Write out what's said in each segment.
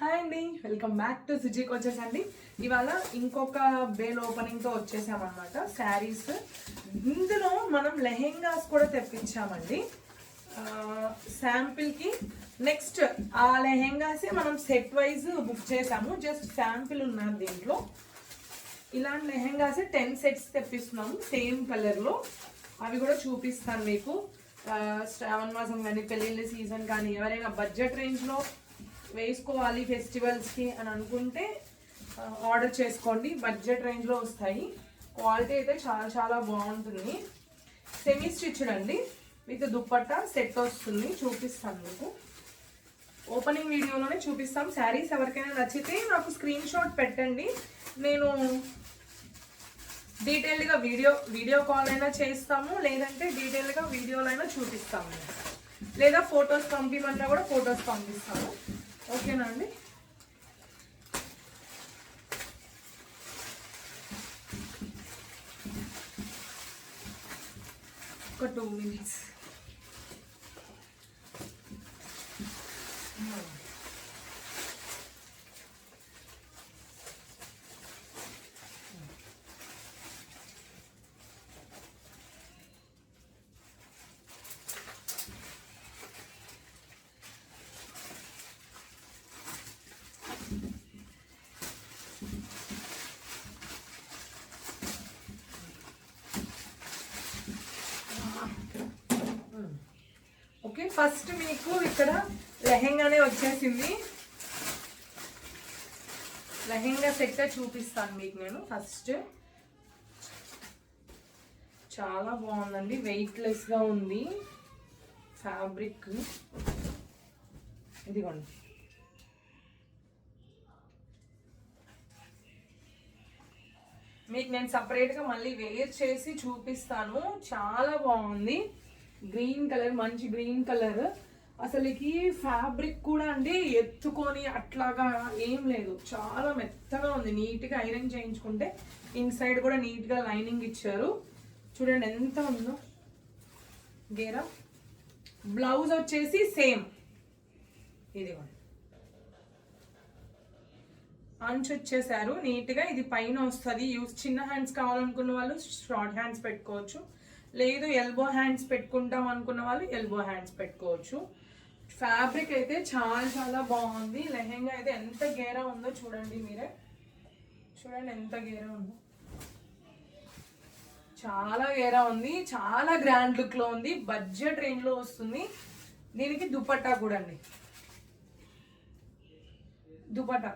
Hi అండి, welcome back to సుజీకి వచ్చేసండి. ఇవాళ ఇంకొక బేల్ ఓపెనింగ్తో వచ్చేసామన్నమాట. శారీస్ ఇందులో మనం లెహెంగాస్ కూడా తెప్పించామండి శాంపిల్కి. నెక్స్ట్ ఆ లెహెంగాసే మనం సెట్ వైజ్ బుక్ చేసాము. జస్ట్ శాంపిల్ ఉన్నారు దీంట్లో. ఇలాంటి లెహెంగాసే 10 సెట్స్ తెప్పిస్తున్నాము సేమ్ కలర్లో. అవి కూడా చూపిస్తాను మీకు. శ్రావణ మాసం కానీ పెళ్ళిళ్ళ సీజన్ కానీ ఎవరైనా బడ్జెట్ రేంజ్లో వేసుకోవాలి ఫెస్టివల్స్కి అని అనుకుంటే ఆర్డర్ చేసుకోండి. బడ్జెట్ రేంజ్లో వస్తాయి. క్వాలిటీ అయితే చాలా చాలా బాగుంటుంది. సెమీ స్టిచ్డ్ అండి, విత్ దుప్పట్టా సెట్ వస్తుంది. చూపిస్తాను మీకు, ఓపెనింగ్ వీడియోలోనే చూపిస్తాం. శారీస్ ఎవరికైనా నచ్చితే నాకు స్క్రీన్ షాట్ పెట్టండి. నేను డీటెయిల్డ్గా వీడియో కాల్ అయినా చేస్తాము, లేదంటే డీటెయిల్గా వీడియోలో అయినా చూపిస్తాము, లేదా ఫొటోస్ పంపిమన్నా కూడా ఫొటోస్ పంపిస్తాము. ఓకేనా అండి? ఒక 2 minutes. ఓకే, ఫస్ట్ మీకు ఇక్కడ లెహెంగానే వచ్చేసింది. లెహెంగా సెట్ చూపిస్తాను మీకు నేను. ఫస్ట్ చాలా బాగుందండి, వెయిట్లెస్గా ఉంది ఫ్యాబ్రిక్. ఇదిగోండి, మీకు నేను సపరేట్గా మళ్ళీ వేర్ చేసి చూపిస్తాను. చాలా బాగుంది. గ్రీన్ కలర్, మంచి గ్రీన్ కలర్. అసలుకి ఫ్యాబ్రిక్ కూడా అండి ఎత్తుకొని అట్లాగా ఏం లేదు, చాలా మెత్తగా ఉంది. నీట్గా ఐరన్ చేయించుకుంటే ఇన్సైడ్ కూడా నీట్గా లైనింగ్ ఇచ్చారు. చూడండి ఎంత ఉందో గేరా. బ్లౌజ్ వచ్చేసి సేమ్, ఇదిగోండి అంచు వచ్చేసారు నీట్గా. ఇది పైన వస్తుంది. చిన్న హ్యాండ్స్ కావాలనుకున్న వాళ్ళు షార్ట్ హ్యాండ్స్ పెట్టుకోవచ్చు, లేదు ఎల్బో హ్యాండ్స్ పెట్టుకుంటాం అనుకున్న వాళ్ళు ఎల్బో హ్యాండ్స్ పెట్టుకోవచ్చు. ఫ్యాబ్రిక్ అయితే చాలా చాలా బాగుంది. లెహెంగా అయితే ఎంత గేరా ఉందో చూడండి మీరే. చూడండి ఎంత గేరా ఉందో, చాలా గేరా ఉంది. చాలా గ్రాండ్ లుక్లో ఉంది. బడ్జెట్ రేంజ్లో వస్తుంది. దీనికి దుపట్టా కూడా అండి, దుపట్టా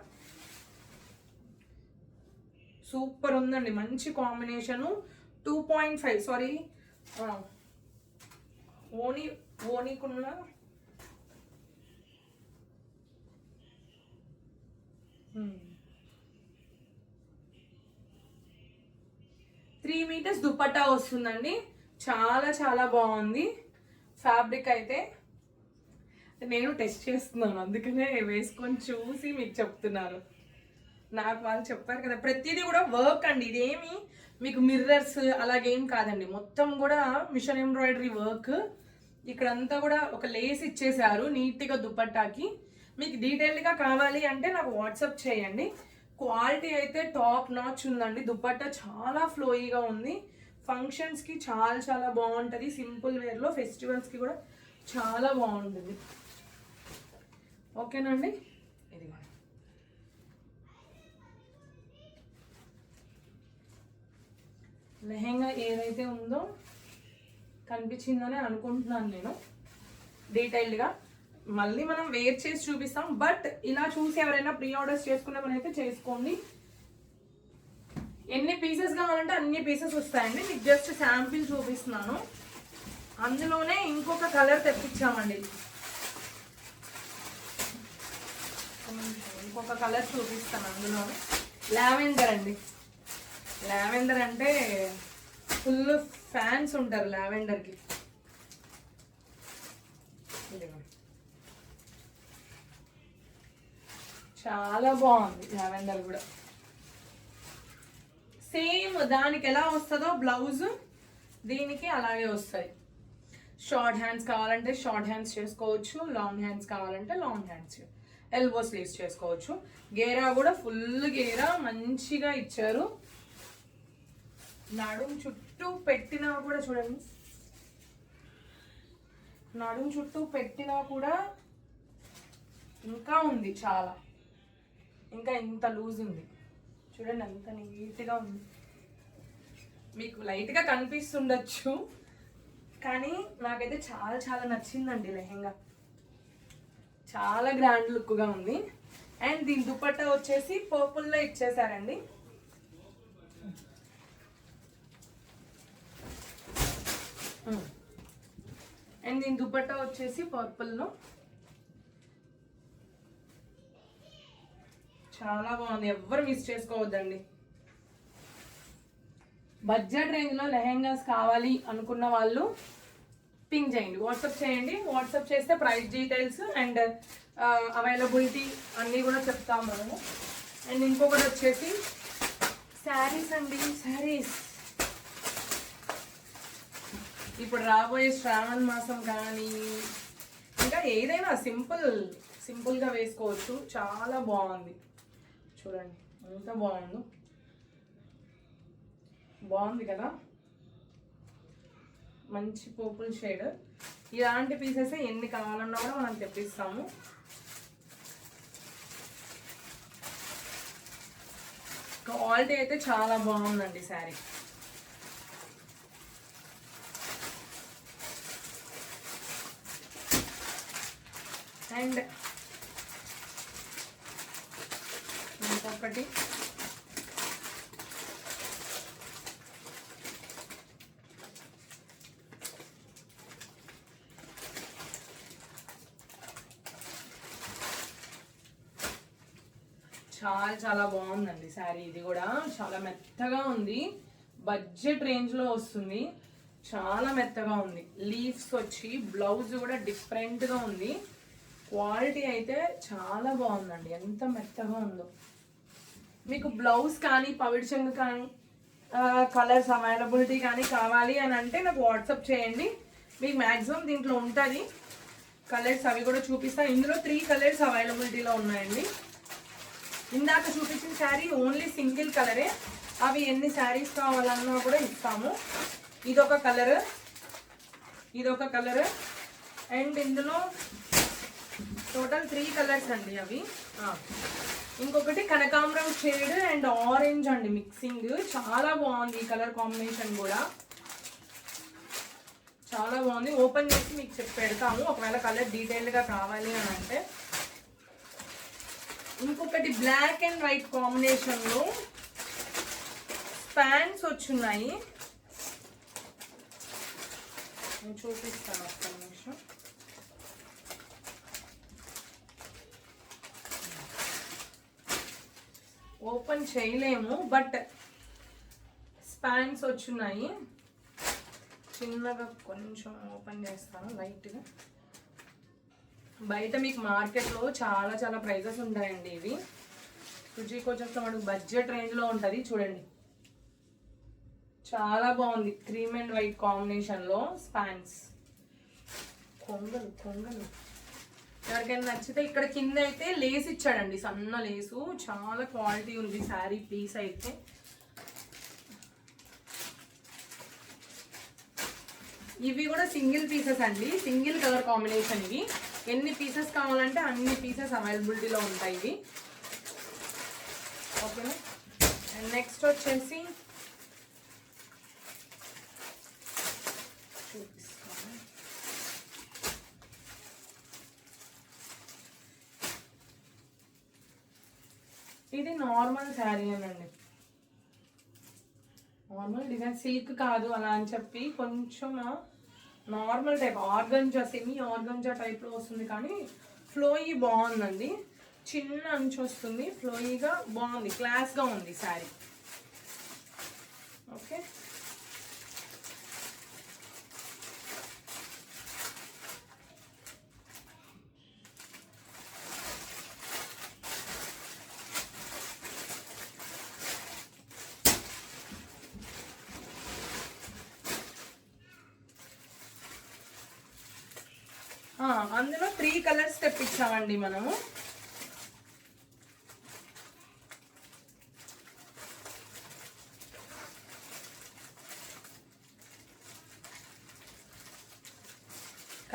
సూపర్ ఉందండి. మంచి కాంబినేషను. 2.5 సారీ ఓనీకున్న 3 మీటర్స్ దుపట్టా వస్తుందండి. చాలా చాలా బాగుంది ఫ్యాబ్రిక్ అయితే. నేను టెస్ట్ చేస్తున్నాను, అందుకనే వేసుకొని చూసి మీకు చెప్తున్నాను. నాకు వాళ్ళు చెప్పారు కదా, ప్రతిదీ కూడా వర్క్ అండి. ఇదేమి మీకు మిర్రర్స్ అలాగేం కాదండి, మొత్తం కూడా మిషన్ ఎంబ్రాయిడరీ వర్క్. ఇక్కడంతా కూడా ఒక లేస్ ఇచ్చేసారు నీట్గా దుపట్టాకి. మీకు డీటెయిల్డ్గా కావాలి అంటే నాకు వాట్సాప్ చేయండి. క్వాలిటీ అయితే టాప్ నాచ్ ఉందండి. దుపట్టా చాలా ఫ్లోయిగా ఉంది. ఫంక్షన్స్కి చాలా చాలా బాగుంటుంది. సింపుల్ వేర్లో ఫెస్టివల్స్కి కూడా చాలా బాగుంటుంది. ఓకేనండి? ఇది లెహెంగా ఏదైతే ఉందో కనిపించిందని అనుకుంటున్నాను నేను. డీటెయిల్డ్గా మళ్ళీ మనం వేర్ చేసి చూపిస్తాం. బట్ ఇలా చూసి ఎవరైనా ప్రీ ఆర్డర్స్ చేసుకునే పని అయితే చేసుకోండి. ఎన్ని పీసెస్ కావాలంటే అన్ని పీసెస్ వస్తాయండి. మీకు జస్ట్ శాంపిల్ చూపిస్తున్నాను. అందులోనే ఇంకొక కలర్ తెప్పించామండి. ఇంకొక కలర్ చూపిస్తాను అందులోనే. లావెండర్ అండి. లావెండర్ అంటే ఫుల్ ఫ్యాన్స్ ఉంటారు లావెండర్కి. చాలా బాగుంది లావెండర్ కూడా. సేమ్ దానికి ఎలా వస్తుందో బ్లౌజ్ దీనికి అలాగే వస్తాయి. షార్ట్ హ్యాండ్స్ కావాలంటే షార్ట్ హ్యాండ్స్ చేసుకోవచ్చు, లాంగ్ హ్యాండ్స్ కావాలంటే లాంగ్ హ్యాండ్స్. ఎల్బో స్లీవ్స్ చేసుకోవచ్చు. గేరా కూడా ఫుల్ గేరా మంచిగా ఇచ్చారు. నడుం చుట్టూ పెట్టినా కూడా చూడండి, నడుం చుట్టూ పెట్టినా కూడా ఇంకా ఉంది, చాలా ఇంకా ఇంత లూజ్ ఉంది చూడండి, అంత నీట్గా ఉంది. మీకు లైట్గా కనిపిస్తుండొచ్చు కానీ నాకైతే చాలా చాలా నచ్చిందండి లెహెంగా. చాలా గ్రాండ్ లుక్గా ఉంది. అండ్ దీని దుపట్టా వచ్చేసి పర్పుల్లో ఇచ్చేసారండి. అండ్ దీని దుపట్టా వచ్చేసి పర్పుల్లో చాలా బాగుంది. ఎవ్వరు మిస్ చేసుకోవద్దండి. బడ్జెట్ రేంజ్లో లెహెంగాస్ కావాలి అనుకున్న వాళ్ళు పింక్ చేయండి, వాట్సాప్ చేయండి. వాట్సాప్ చేస్తే ప్రైస్ డీటెయిల్స్ అండ్ అవైలబిలిటీ అన్నీ కూడా చెప్తాము మనము. అండ్ ఇంకొకటి వచ్చేసి శారీస్ అండి. శారీస్ ఇప్పుడు రాబోయే శ్రావణ మాసం కానీ ఇంకా ఏదైనా సింపుల్గా వేసుకోవచ్చు. చాలా బాగుంది చూడండి, ఎంత బాగుంది కదా, మంచి పర్పుల్ షేడ్. ఇలాంటి పీసెస్ ఎన్ని కావాలన్నా కూడా మనం తెప్పిస్తాము. క్వాలిటీ అయితే చాలా బాగుందండి శారీ. అండ్ ఇంకొకటి చాలా చాలా బాగుందండి శారీ. ఇది కూడా చాలా మెత్తగా ఉంది, బడ్జెట్ రేంజ్లో వస్తుంది. చాలా మెత్తగా ఉంది. లీవ్స్ వచ్చి బ్లౌజ్ కూడా డిఫరెంట్గా ఉంది. క్వాలిటీ అయితే చాలా బాగుందండి, ఎంత మెత్తగా ఉందో. మీకు బ్లౌజ్ కానీ పవిడి చెంగు కానీ కలర్స్ అవైలబిలిటీ కానీ కావాలి అని అంటే నాకు వాట్సాప్ చేయండి. మీకు మ్యాక్సిమం దీంట్లో ఉంటుంది కలర్స్, అవి కూడా చూపిస్తాను. ఇందులో 3 కలర్స్ అవైలబిలిటీలో ఉన్నాయండి. ఇందాక చూపించిన శారీ ఓన్లీ సింగిల్ కలరే, అవి ఎన్ని శారీస్ కావాలన్నా కూడా ఇస్తాము. ఇదొక కలర్, ఇదొక కలర్, అండ్ ఇందులో టోటల్ 3 కలర్స్ అండి అవి. ఇంకొకటి కనకాంబరం షేడ్ అండ్ ఆరెంజ్ అండి మిక్సింగ్. చాలా బాగుంది ఈ కలర్ కాంబినేషన్ కూడా, చాలా బాగుంది. ఓపెన్ చేసి మీకు చెప్పి పెడతాము ఒకవేళ కలర్ డీటెయిల్గా కావాలి అని అంటే. ఇంకొకటి బ్లాక్ అండ్ వైట్ కాంబినేషన్లో స్పాన్స్ వచ్చున్నాయి, నేను చూపిస్తాను ఒక్క నిమిషం. ఓపెన్ చేయలేము బట్ స్పాన్స్ వచ్చున్నాయి. చిన్నగా కొంచెం ఓపెన్ చేస్తాను లైట్గా. బయట మీకు మార్కెట్లో చాలా చాలా ప్రైజెస్ ఉంటాయండి. ఇవి సుజీకి వచ్చేస్తే మనకు బడ్జెట్ రేంజ్లో ఉంటుంది. చూడండి చాలా బాగుంది, క్రీమ్ అండ్ వైట్ కాంబినేషన్లో స్పాన్స్. కొంగలు ఎవరికైనా నచ్చితే ఇక్కడ కింద అయితే లేస్ ఇచ్చాడండి, సన్న లేసు. చాలా క్వాలిటీ ఉంది శారీ పీస్ అయితే. ఇవి కూడా సింగిల్ పీసెస్ అండి, సింగిల్ కలర్ కాంబినేషన్. ఇవి ఎన్ని పీసెస్ కావాలంటే అన్ని పీసెస్ అవైలబిలిటీలో ఉంటాయి ఇవి. ఓకేనా. అండ్ నెక్స్ట్ వచ్చేసి చూపిస్తాను. ఇది నార్మల్ శారీ అనండి, నార్మల్ డిజైన్, సిల్క్ కాదు అలా అని చెప్పి కొంచెం normal type organza, semi organza టైప్లో వస్తుంది కానీ ఫ్లోయీ బాగుందండి. చిన్న అంచు వస్తుంది, ఫ్లోయీగా బాగుంది, క్లాస్గా ఉంది శారీ. ఓకే. అందులో 3 కలర్స్ తెప్పించామండి మనము.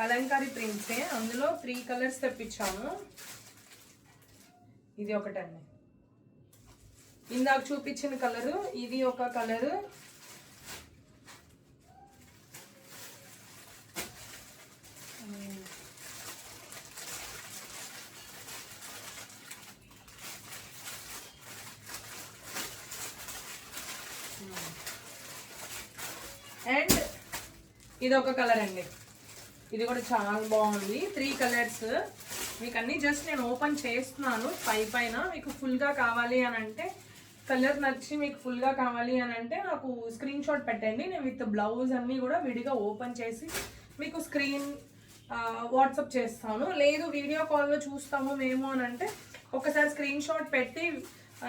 కలంకారీ ప్రింట్సే, అందులో 3 కలర్స్ తెప్పించాము. ఇది ఒకటండి, ఇందాక చూపించిన కలరు, ఇది ఒక కలరు, అండ్ ఇది ఒక కలర్ అండి. ఇది కూడా చాలా బాగుంది. 3 కలర్స్ మీకు అన్ని జస్ట్ నేను ఓపెన్ చేస్తున్నాను పైన. మీకు ఫుల్గా కావాలి అని అంటే, కలర్ నచ్చి మీకు ఫుల్గా కావాలి అని అంటే నాకు స్క్రీన్ షాట్ పెట్టండి. నేను విత్ బ్లౌజ్ అన్నీ కూడా విడిగా ఓపెన్ చేసి మీకు వాట్సాప్ చేస్తాను. లేదు వీడియో కాల్లో చూస్తాము మేము అని అంటే ఒకసారి స్క్రీన్ షాట్ పెట్టి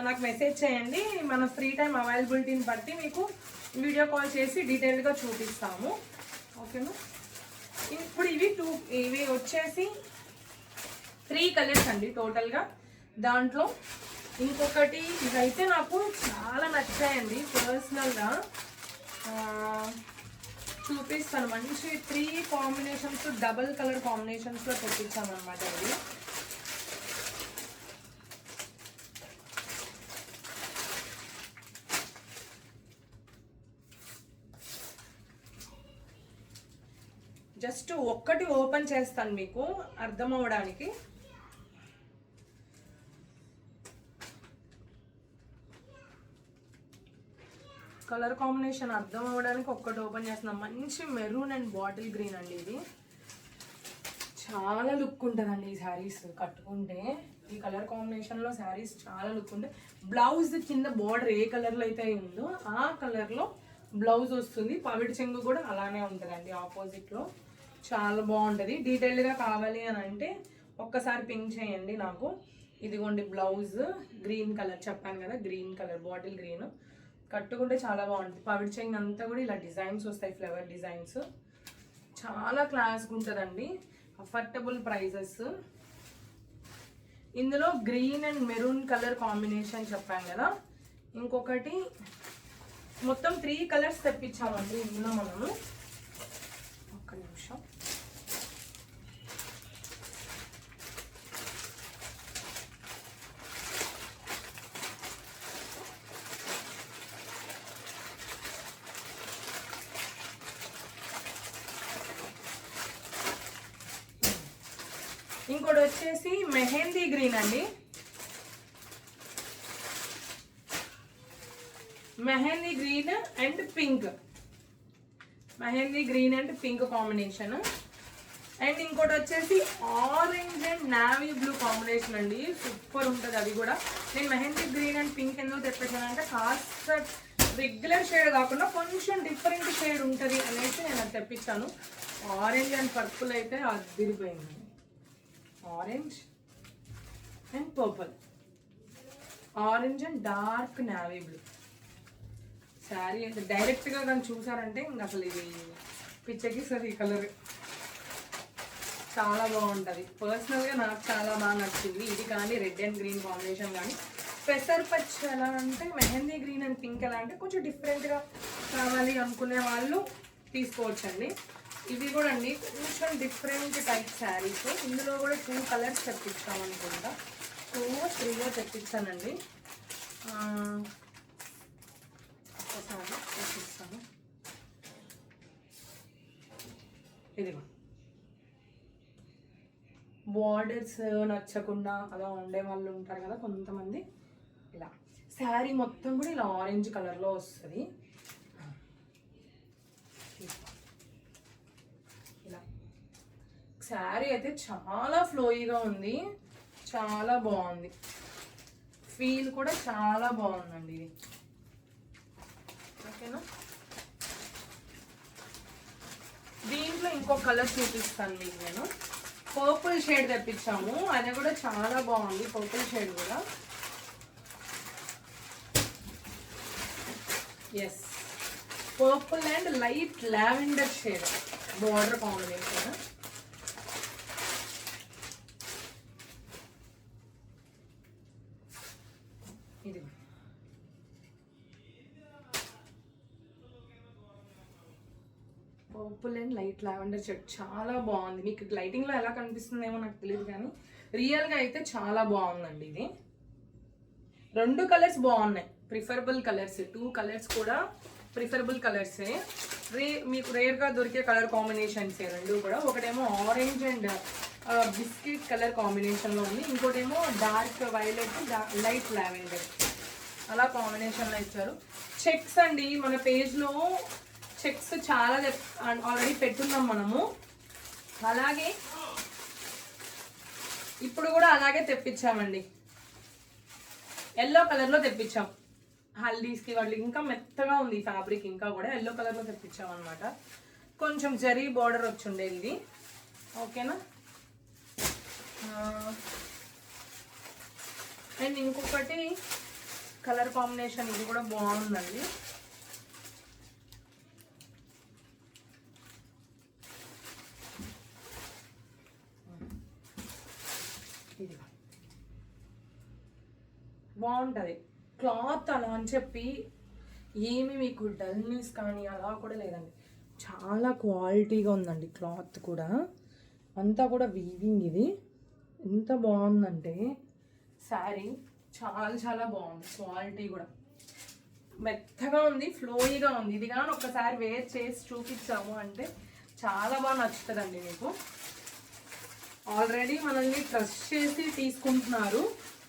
నాకు మెసేజ్ చేయండి. మన ఫ్రీ టైం అవైలబిలిటీని బట్టి మీకు వీడియో కాల్ చేసి డీటెయిల్గా చూపిస్తాము. ఓకేనా? ఇప్పుడు ఇవి వచ్చేసి 3 కలర్స్ అండి టోటల్గా. దాంట్లో ఇంకొకటి ఇదైతే నాకు చాలా నచ్చాయండి పర్సనల్గా, చూపిస్తాను. మంచి 3 కాంబినేషన్స్, డబల్ కలర్ కాంబినేషన్స్లో తెప్పించామన్నమాట. ఇది జస్ట్ ఒక్కటి ఓపెన్ చేస్తాను మీకు అర్థం అవ్వడానికి. కలర్ కాంబినేషన్ అర్థం అవ్వడానికి ఒక్కటి ఓపెన్ చేస్తున్నాం. మంచి మెరూన్ అండ్ బాటిల్ గ్రీన్ అండి. ఇది చాలా లుక్ ఉంటుందండి ఈ శారీస్ కట్టుకుంటే. ఈ కలర్ కాంబినేషన్లో శారీస్ చాలా లుక్ ఉంటాయి. బ్లౌజ్ కింద బార్డర్ ఏ కలర్లో అయితే ఉందో ఆ కలర్లో బ్లౌజ్ వస్తుంది. పవిడి చెంగు కూడా అలానే ఉంటుందండి ఆపోజిట్లో. చాలా బాగుంటుంది. డీటెయిల్గా కావాలి అని అంటే ఒక్కసారి పింక్ చేయండి నాకు. ఇదిగోండి బ్లౌజ్ గ్రీన్ కలర్ చెప్పాను కదా, గ్రీన్ కలర్ బాటిల్ గ్రీన్. కట్టుకుంటే చాలా బాగుంటుంది. పవిడి చెంగు అంతా కూడా ఇలా డిజైన్స్ వస్తాయి, ఫ్లవర్ డిజైన్స్. చాలా క్లాస్గా ఉంటుందండి. Affordable prices. ఇందులో green and maroon colour combination చెప్పాను కదా. ఇంకొకటి మొత్తం 3 కలర్స్ తెప్పించామండి ఇందులో మనము. ఒక్క నిమిషం. ఇంకోటి వచ్చేసి మెహందీ గ్రీన్ అండి. Mehndi green and pink, mehndi green and pink combination. And ఇంకోటి వచ్చేసి orange and navy blue combination అండి. సూపర్ ఉంటుంది అది కూడా. నేను మెహందీ గ్రీన్ అండ్ పింక్ ఎందుకు తెప్పించానంటే కాస్త రెగ్యులర్ షేడ్ కాకుండా కొంచెం డిఫరెంట్ షేడ్ ఉంటుంది అనేసి నేను అది తెప్పించాను. ఆరెంజ్ అండ్ పర్పుల్ అయితే అదిరిపోయింది. Orange and purple, orange and dark navy blue sari. అంటే డైరెక్ట్గా కానీ చూసారంటే ఇంకా అసలు ఇది పిచ్చకి సార్. ఈ కలర్ చాలా బాగుంటుంది. పర్సనల్గా నాకు చాలా బాగా నచ్చింది ఇది. కానీ రెడ్ అండ్ గ్రీన్ కాంబినేషన్ కానీ పెసర్ పచ్చ ఎలా అంటే మెహందీ గ్రీన్ అండ్ పింక్ ఎలా అంటే కొంచెం డిఫరెంట్గా కావాలి అనుకునే వాళ్ళు తీసుకోవచ్చండి. ఇవి కూడా అండి కొంచెం డిఫరెంట్ టైప్ శారీస్. ఇందులో కూడా 2 కలర్స్ తెప్పించామనుకుంటా. 2 3 తెప్పించానండి. ఒకసారి తెప్పిస్తాను. ఇదిగో బార్డర్స్ నచ్చకుండా అలా ఉండే వాళ్ళు ఉంటారు కదా కొంతమంది. ఇలా శారీ మొత్తం కూడా ఇలా ఆరెంజ్ కలర్లో వస్తుంది. ఇలా శారీ అయితే చాలా ఫ్లోయిగా ఉంది, చాలా బాగుంది. ఫీల్ కూడా చాలా బాగుందండి ఇది. ఓకేనా? దీంట్లో ఇంకో కలర్ చూపిస్తాను మీకు నేను. పర్పుల్ షేడ్ తెప్పించాము, అది కూడా చాలా బాగుంది. పర్పుల్ షేడ్ కూడా yes purple and light lavender shade border combination. ఇది purple and light lavender shade చాలా బాగుంది. మీకు లైటింగ్లో ఎలా కనిపిస్తుందేమో నాకు తెలియదు, కానీ రియల్గా అయితే చాలా బాగుందండి ఇది. 2 కలర్స్ బాగున్నాయి, ప్రిఫరబుల్ కలర్స్. 2 కలర్స్ కూడా ప్రిఫరబుల్ కలర్సే. మీకు రేర్గా దొరికే కలర్ కాంబినేషన్సే 2 కూడా. ఒకటేమో ఆరెంజ్ అండ్ బిస్కెట్ కలర్ కాంబినేషన్లో ఉంది, ఇంకోటేమో డార్క్ వైలెట్ లైట్ లావెండర్ అలా కాంబినేషన్లో ఇచ్చారు. చెక్స్ అండి, మన పేజ్లో చెక్స్ చాలా ఆల్రెడీ పెట్టున్నాం మనము. అలాగే ఇప్పుడు కూడా అలాగే తెప్పించామండి, ఎల్లో కలర్లో తెప్పించాం. హల్దీస్కి వాటికి ఇంకా మెత్తగా ఉంది ఫ్యాబ్రిక్, ఇంకా కూడా ఎల్లో కలర్లో తెప్పించాం అనమాట. కొంచెం జరీ బార్డర్ వచ్చి ఉండేది ఇది. ఓకేనా. అండ్ ఇంకొకటి కలర్ కాంబినేషన్ ఇది కూడా బాగుందండి. ఇది బాగుంటుంది క్లాత్ అలా అని చెప్పి ఏమి మీకు డల్నెస్ కానీ అలా కూడా లేదండి, చాలా క్వాలిటీగా ఉందండి. క్లాత్ కూడా అంతా కూడా వీవింగ్. ఇది ఎంత బాగుందంటే శారీ చాలా చాలా బాగుంది. క్వాలిటీ కూడా మెత్తగా ఉంది, ఫ్లోయిగా ఉంది. ఇది కానీ ఒకసారి వేర్ చేసి చూపించాము అంటే చాలా బాగా నచ్చుతుందండి మీకు. ఆల్రెడీ మనల్ని ట్రస్ట్ చేసి తీసుకుంటున్నారు,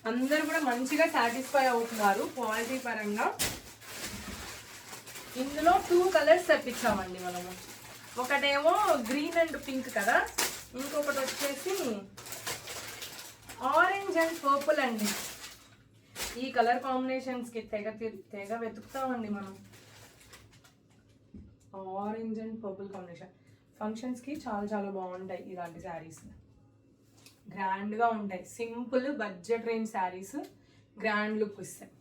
అందరూ కూడా మంచిగా సాటిస్ఫై అవుతున్నారు క్వాలిటీ పరంగా. ఇందులో 2 కలర్స్ తెప్పించామండి మనము. ఒకటేమో గ్రీన్ అండ్ పింక్ కదా, ఇంకొకటి వచ్చేసి ఆరెంజ్ అండ్ పర్పుల్ అండి. ఈ కలర్ కాంబినేషన్స్కి తెగ వెతుకుతామండి మనం. ఆరెంజ్ అండ్ పర్పుల్ కాంబినేషన్ ఫంక్షన్స్కి చాలా చాలా బాగుంటాయి ఇలాంటి శారీస్. గ్రాండ్గా ఉంటాయి, simple budget range saris grand look ఇస్తాయి.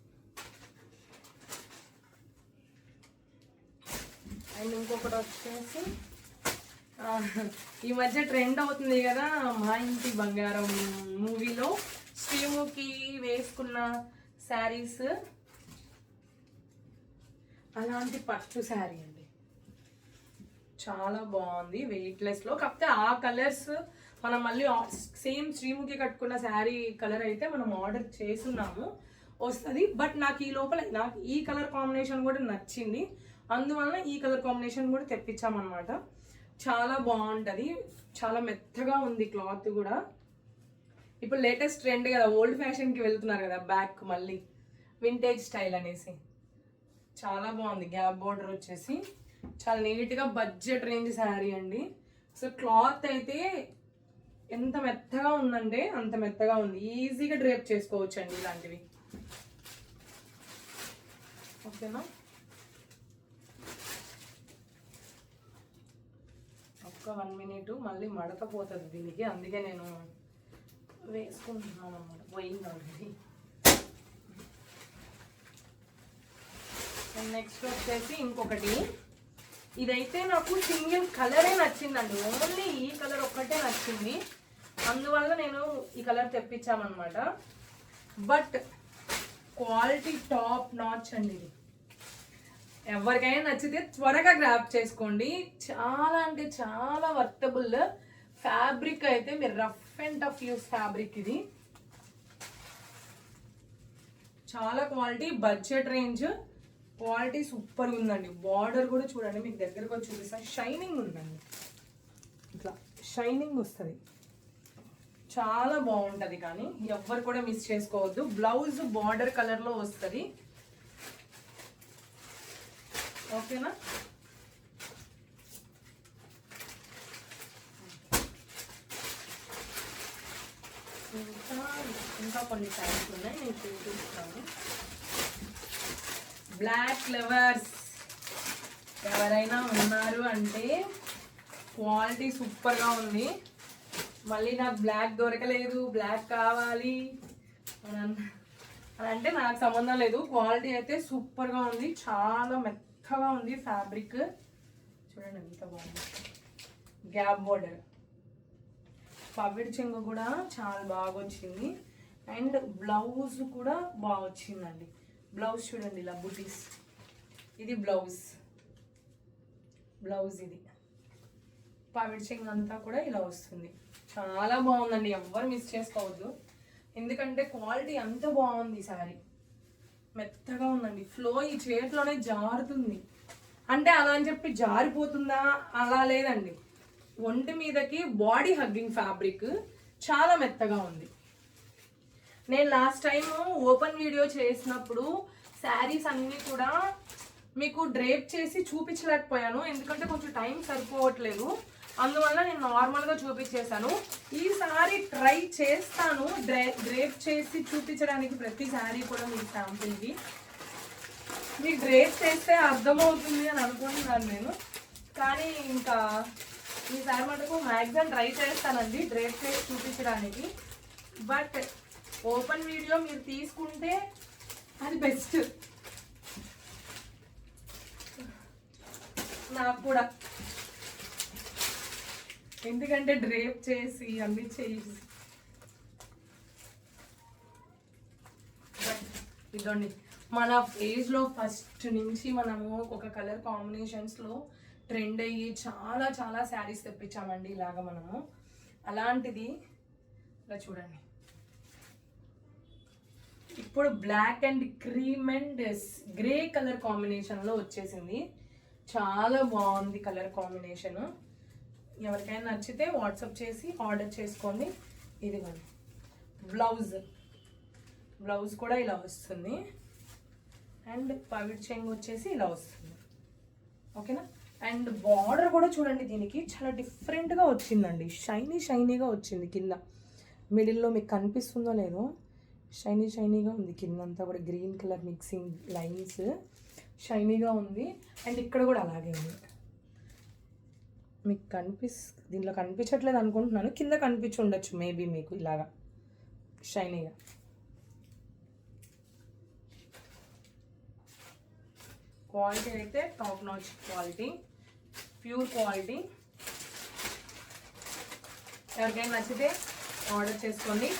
అండ్ ఇంకొకటి వచ్చేసి ఈ మధ్య ట్రెండ్ అవుతుంది కదా, మా ఇంటి బంగారం మూవీలో శ్రీముఖి వేసుకున్న శారీస్, అలాంటి పట్టు శారీ అండి. చాలా బాగుంది, వెయిట్లెస్లో. కాకపోతే ఆ కలర్స్ మనం మళ్ళీ సేమ్ శ్రీముఖి కట్టుకున్న శారీ కలర్ అయితే మనం ఆర్డర్ చేస్తున్నాము, వస్తుంది. బట్ నాకు ఈ లోపల నాకు ఈ కలర్ కాంబినేషన్ కూడా నచ్చింది, అందువలన ఈ కలర్ కాంబినేషన్ కూడా తెప్పించామన్నమాట. చాలా బాగుంటుంది, చాలా మెత్తగా ఉంది క్లాత్ కూడా. ఇప్పుడు లేటెస్ట్ ట్రెండ్ కదా, ఓల్డ్ ఫ్యాషన్కి వెళ్తున్నారు కదా, బ్యాక్ మళ్ళీ వింటేజ్ స్టైల్ అనేసి. చాలా బాగుంది, గ్యాప్ బార్డర్ వచ్చేసి చాలా నీట్గా బడ్జెట్ రేంజ్ శారీ అండి. సో క్లాత్ అయితే ఎంత మెత్తగా ఉందంటే అంత మెత్తగా ఉంది, ఈజీగా డ్రేప్ చేసుకోవచ్చు అండి ఇలాంటివి. ఓకేనా. ఒక్క 1 మినిట్, మళ్ళీ మడకపోతుంది దీనికి, అందుకే నేను వేసుకుంటున్నాను అన్నమాట. పోయింది ఆల్రెడీ. నెక్స్ట్ వచ్చేసి ఇంకొకటి, ఇదైతే నాకు సింగిల్ కలరే నచ్చిందండి, ఓన్లీ ఈ కలర్ ఒక్కటే నచ్చింది, అందువల్ల నేను ఈ కలర్ తెప్పించామన్నమాట. బట్ క్వాలిటీ టాప్ నాచ్ అండి. ఇది ఎవరికైనా నచ్చితే త్వరగా గ్రాప్ చేసుకోండి, చాలా అంటే చాలా వర్తబుల్ ఫ్యాబ్రిక్. అయితే మీరు rough and tough use fabric ఇది, చాలా quality, budget range, quality super ఉందండి. బార్డర్ కూడా చూడండి, మీకు దగ్గరకు వచ్చి చూపిస్తాను, షైనింగ్ ఉందండి, ఇట్లా షైనింగ్ వస్తుంది, చాలా బాగుంటుంది. కానీ ఎవ్వరు కూడా మిస్ చేసుకోవద్దు. బ్లౌజ్ బార్డర్ కలర్లో వస్తుంది. ఓకేనా. ఇంకా కొన్ని శారీస్ ఉన్నాయి, నేను చూపిస్తాను. బ్లాక్ లవర్స్ ఎవరైనా ఉన్నారు అంటే క్వాలిటీ సూపర్గా ఉంది. మళ్ళీ నాకు బ్లాక్ దొరకలేదు, బ్లాక్ కావాలి అని అంటే నాకు సంబంధం లేదు, క్వాలిటీ అయితే సూపర్గా ఉంది, చాలా మెత్తగా ఉంది ఫ్యాబ్రిక్. చూడండి ఎంత బాగుంది. గ్యాప్ బోర్డర్, పవిడి చెంగు కూడా చాలా బాగా వచ్చింది. అండ్ బ్లౌజ్ కూడా బాగా వచ్చిందండి. బ్లౌజ్ చూడండి ఇలా బుటీస్, ఇది బ్లౌజ్ ఇది పవిడ్ చెంగ్ అంతా కూడా ఇలా వస్తుంది. చాలా బాగుందండి, ఎవ్వరు మిస్ చేసుకోవద్దు. ఎందుకంటే క్వాలిటీ అంత బాగుంది. శారీ మెత్తగా ఉందండి. ఫ్లో ఈ చేతిలోనే జారుతుంది. అంటే అలా అని చెప్పి జారిపోతుందా అలా లేదండి. ఒంటి మీదకి బాడీ హగ్గింగ్ ఫ్యాబ్రిక్, చాలా మెత్తగా ఉంది. నేను లాస్ట్ టైం ఓపెన్ వీడియో చేసినప్పుడు శారీస్ అన్నీ కూడా మీకు డ్రేప్ చేసి చూపించలేకపోయాను, ఎందుకంటే కొంచెం టైం సరిపోవట్లేదు. అందువల్ల నేను నార్మల్గా చూపించేశాను. ఈసారి ట్రై చేస్తాను డ్రేప్ చేసి చూపించడానికి ప్రతి శారీ కూడా మీకు శాంపిల్కి. మీకు డ్రేప్ చేస్తే అర్థమవుతుంది అని అనుకుంటున్నాను నేను, కానీ ఇంకా ఈసారి మటుకు మ్యాక్సిమం ట్రై చేస్తానండి డ్రేప్ చేసి చూపించడానికి. బట్ ఓపెన్ వీడియో మీరు తీసుకుంటే అది బెస్ట్ నాకు కూడా, ఎందుకంటే డ్రేప్ చేసి అన్ని చేసి. ఇదండి మన పేజ్లో ఫస్ట్ నుంచి మనము ఒక కలర్ కాంబినేషన్స్లో ట్రెండ్ అయ్యి చాలా చాలా శారీస్ తెప్పించామండి ఇలాగ మనము. అలాంటిది ఇలా చూడండి, ఇప్పుడు black and cream and grey colour కాంబినేషన్లో వచ్చేసింది. చాలా బాగుంది కలర్ కాంబినేషన్. ఎవరికైనా నచ్చితే వాట్సాప్ చేసి ఆర్డర్ చేసుకోండి. ఇదిగోండి బ్లౌజ్ కూడా ఇలా వస్తుంది. అండ్ పవిడ్ చెంగ్ వచ్చేసి ఇలా వస్తుంది. ఓకేనా. అండ్ బార్డర్ కూడా చూడండి, దీనికి చాలా డిఫరెంట్గా వచ్చిందండి. షైనీగా వచ్చింది. కింద మిడిల్లో మీకు కనిపిస్తుందో లేదో, షైనీగా ఉంది. కిందంతా కూడా గ్రీన్ కలర్ మిక్సింగ్ లైన్స్, షైనీగా ఉంది. అండ్ ఇక్కడ కూడా అలాగే ఉంది. మీకు దీనిలో కనిపించట్లేదు అనుకుంటున్నాను, కింద కనిపించి ఉండొచ్చు మేబీ మీకు ఇలాగా షైనీగా. క్వాలిటీ అయితే top notch quality, pure quality. ఎవరికైనా నచ్చితే ఆర్డర్ చేసుకోండి.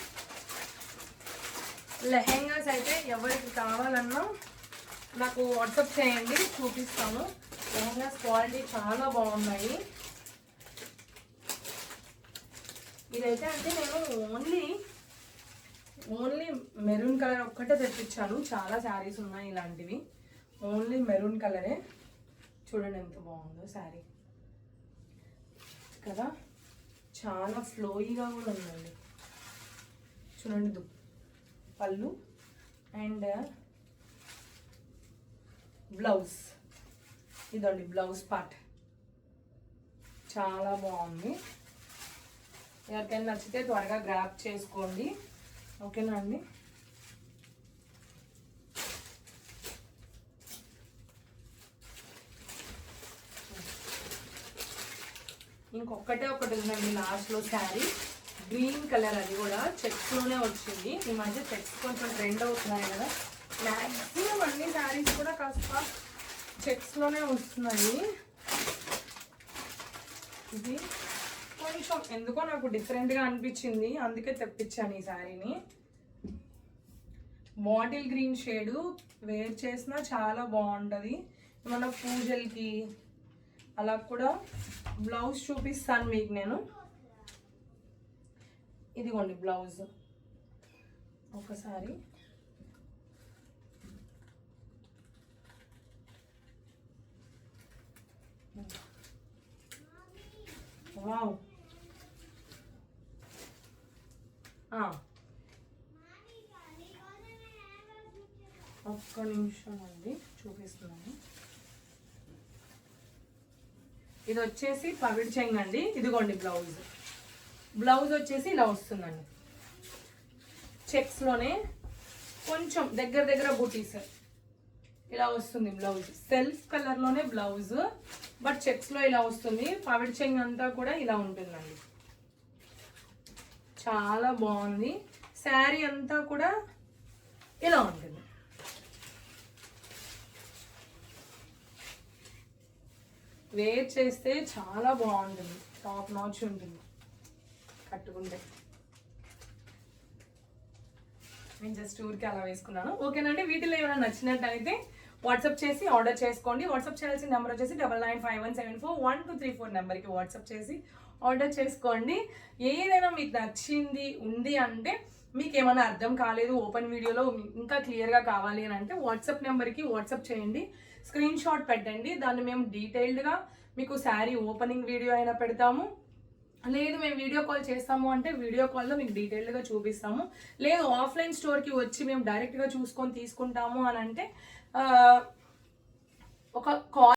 లెహెంగాస్ అయితే ఎవరికి కావాలన్నా నాకు వాట్సాప్ చేయండి, చూపిస్తాను. లెహెంగాస్ క్వాలిటీ చాలా బాగున్నాయి. ఇదైతే అంటే నేను ఓన్లీ మెరూన్ కలర్ ఒక్కటే తెప్పించాను. చాలా శారీస్ ఉన్నాయి ఇలాంటివి, ఓన్లీ మెరూన్ కలరే. చూడండి ఎంత బాగుందో శారీ కదా, చాలా ఫ్లోయిగా కూడా ఉందండి. చూడండి పళ్ళు అండ్ బ్లౌజ్, ఇదండి బ్లౌజ్ పార్ట్ చాలా బాగుంది. ఎవరికైనా నచ్చితే త్వరగా గ్రాప్ చేసుకోండి. ఓకేనా అండి. ఇంకొకటే ఒకటి ఉందండి లాస్ట్లో శారీ, గ్రీన్ కలర్. అది కూడా చెక్స్లోనే వచ్చింది. ఈ మధ్య చెక్స్ కొంచెం ట్రెండ్ అవుతున్నాయి కదా, మ్యాక్సిమం అన్ని శారీస్ కూడా కాస్త చెక్స్లోనే వస్తున్నాయి. ఇది కొంచెం ఎందుకో నాకు డిఫరెంట్గా అనిపించింది, అందుకే తెప్పించాను ఈ శారీని. బాటిల్ గ్రీన్ షేడు, వేర్ చేసినా చాలా బాగుంటుంది. మన పూజలకి అలా కూడా. బ్లౌజ్ చూపిస్తాను మీకు నేను. ఇదిగోండి బ్లౌజ్ ఒకసారి. వావ్, ఒక్క నిమిషం అండి చూపిస్తున్నాను. ఇది వచ్చేసి పవిడ్ చెంగ్ అండి. ఇదిగోండి బ్లౌజ్ వచ్చేసి ఇలా వస్తుందండి. చెక్స్లోనే కొంచెం దగ్గర బూటీస్ ఇలా వస్తుంది. బ్లౌజ్ సెల్ఫ్ కలర్లోనే బ్లౌజ్, బట్ చెక్స్లో ఇలా వస్తుంది. పవిడ్ చెంగ్ అంతా కూడా ఇలా ఉంటుందండి. చాలా బాగుంది. శారీ అంతా కూడా ఇలా ఉంటుంది. వేర్ చేస్తే చాలా బాగుంటుంది, టాప్ నాచ్ ఉంటుంది కట్టుకుంటే. నేను జస్ట్ ఊరికి అలా వేసుకున్నాను. ఓకేనండి, వీటిలో ఏమైనా నచ్చినట్టయితే వాట్సాప్ చేసి ఆర్డర్ చేసుకోండి. వాట్సాప్ చేయాల్సిన నెంబర్ వచ్చేసి 9951741234 నెంబర్కి వాట్సాప్ చేసి ఆర్డర్ చేసుకోండి. ఏదైనా మీకు నచ్చింది ఉంది అంటే, మీకు ఏమైనా అర్థం కాలేదు ఓపెన్ వీడియోలో ఇంకా క్లియర్గా కావాలి అని అంటే వాట్సాప్ నెంబర్కి వాట్సాప్ చేయండి, స్క్రీన్ షాట్ పెట్టండి. దాన్ని మేము డీటెయిల్డ్గా మీకు శారీ ఓపెనింగ్ వీడియో అయినా పెడతాము, లేదు మేము వీడియో కాల్ చేస్తాము అంటే వీడియో కాల్లో మీకు డీటెయిల్డ్గా చూపిస్తాము. లేదు ఆఫ్లైన్ స్టోర్కి వచ్చి మేము డైరెక్ట్గా చూసుకొని తీసుకుంటాము అని అంటే ఒక కాల్